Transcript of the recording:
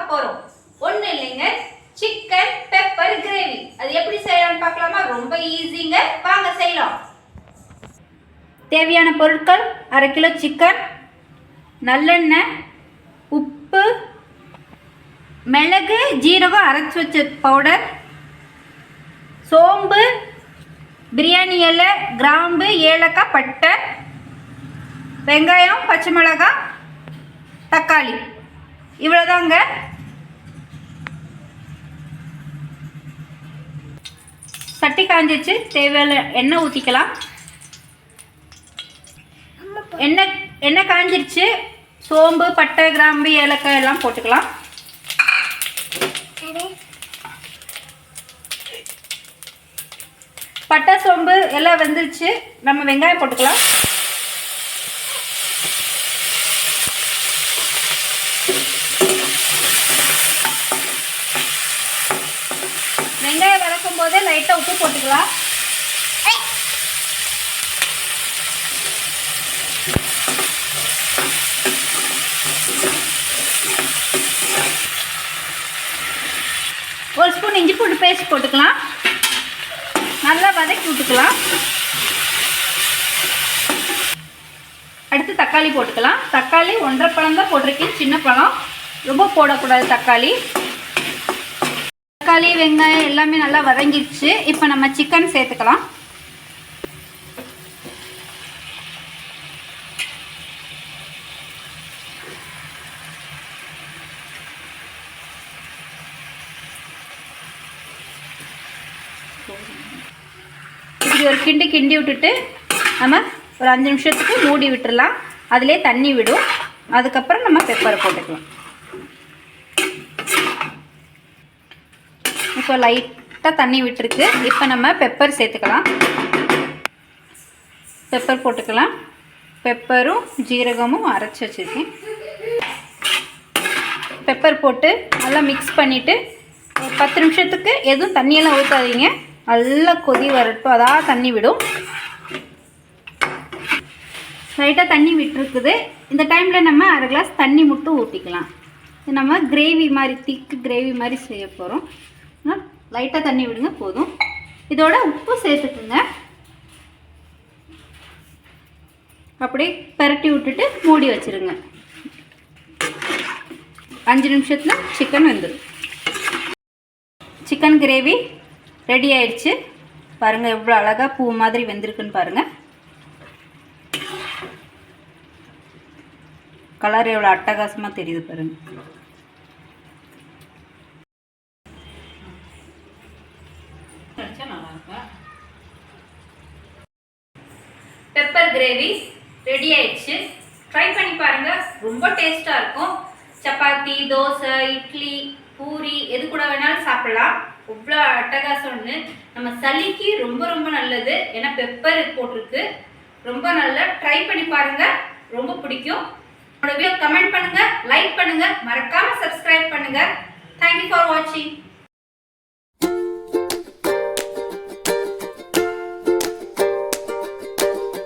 பார்க்க போறோம். ஒண்ணு இல்லைங்க, சிக்கன் பெப்பர் கிரேவி. அது எப்படி செய்யலாம்னு பார்க்கலாமா? ரொம்ப ஈஸிங்க, வாங்க செய்யலாம். தேவையான பொருட்கள்: 1/2 கிலோ சிக்கன், நல்லெண்ணெய், உப்பு, மிளகு ஜீரகம் அரைச்சி வச்ச பவுடர், சோம்பு, பிரியாணி இலை, கிராம்பு, ஏலக்காய், பட்டை, வெங்காயம், பச்சை மிளகாய், தக்காளி. இவ்வளோதாங்க. சட்டி காஞ்சிச்சு, தேவையான எண்ணெய் ஊற்றிக்கலாம். எண்ணெய் காஞ்சிருச்சு, சோம்பு, பட்டை, கிராம்பு, ஏலக்காய் எல்லாம் போட்டுக்கலாம். பட்டை சோம்பு எல்லாம் வெந்துருச்சு, நம்ம வெங்காயம் போட்டுக்கலாம். வெங்காயம் வதக்கும் போதே லைட்டாக உப்பு போட்டுக்கலாம். ஒரு ஸ்பூன் இஞ்சி பூண்டு பேஸ்ட் போட்டுக்கலாம். நல்லா வதக்கி விட்டுக்கலாம். அடுத்து தக்காளி போட்டுக்கலாம். தக்காளி 1.5 பழம் தான் போட்டிருக்கேன், சின்ன பழம், ரொம்ப போடக்கூடாது தக்காளி. தக்காளி வெங்காயம் எல்லாமே நல்லா வதங்கிடுச்சு. இப்போ நம்ம சிக்கன் சேர்த்துக்கலாம். இப்படி ஒரு கிண்டி விட்டுட்டு நம்ம ஒரு 5 நிமிஷத்துக்கு மூடி விட்டுடலாம். அதிலே தண்ணி விடும். அதுக்கப்புறம் நம்ம பெப்பரை போட்டுக்கலாம். இப்போ லைட்டாக தண்ணி விட்டுருக்கு. இப்போ நம்ம பெப்பர் சேர்த்துக்கலாம். பெப்பர் போட்டுக்கலாம். பெப்பரும் ஜீரகமும் அரைச்சி வச்சுருக்கேன். பெப்பர் போட்டு நல்லா மிக்ஸ் பண்ணிவிட்டு 10 நிமிஷத்துக்கு எதுவும் தண்ணியெல்லாம் ஊற்றாதீங்க, நல்லா கொதி வரட்டும். அதான் தண்ணி விடும். லைட்டாக தண்ணி விட்டுருக்குது. இந்த டைமில் நம்ம 1/2 கிளாஸ் தண்ணி மட்டும் ஊற்றிக்கலாம். நம்ம கிரேவி மாதிரி, திக்கு கிரேவி மாதிரி செய்ய போகிறோம். லைட்டாக தண்ணி விடுங்க போதும். இதோட உப்பு சேர்த்துக்குங்க. அப்படியே பரட்டி விட்டுட்டு மூடி வச்சுருங்க. 5 நிமிஷத்தில் சிக்கன் வெந்துடும். சிக்கன் கிரேவி ரெடி ஆயிடுச்சு. பாருங்கள் எவ்வளோ அழகாக பூ மாதிரி வெந்திருக்குன்னு பாருங்கள். கலர் எவ்வளோ அட்டகாசமாக தெரியுது பாருங்கள். பெப்பர் கிரேவி ரெடி ஆயிடுச்சு. ட்ரை பண்ணி பாருங்க, ரொம்ப டேஸ்டா இருக்கும். சப்பாத்தி, தோசை, இட்லி, பூரி எது கூட வேணாலும் சாப்பிடலாம். இவ்வளோ அட்டகாசம்னு. நம்ம சளிக்கு ரொம்ப ரொம்ப நல்லது. ஏன்னா பெப்பர் போட்டிருக்கு. ரொம்ப நல்லா ட்ரை பண்ணி பாருங்க, ரொம்ப பிடிக்கும். என்னோட வீடியோ கமெண்ட் பண்ணுங்க, லைக் பண்ணுங்க, மறக்காம சப்ஸ்கிரைப் பண்ணுங்க. தேங்க்யூ ஃபார் வாட்சிங்.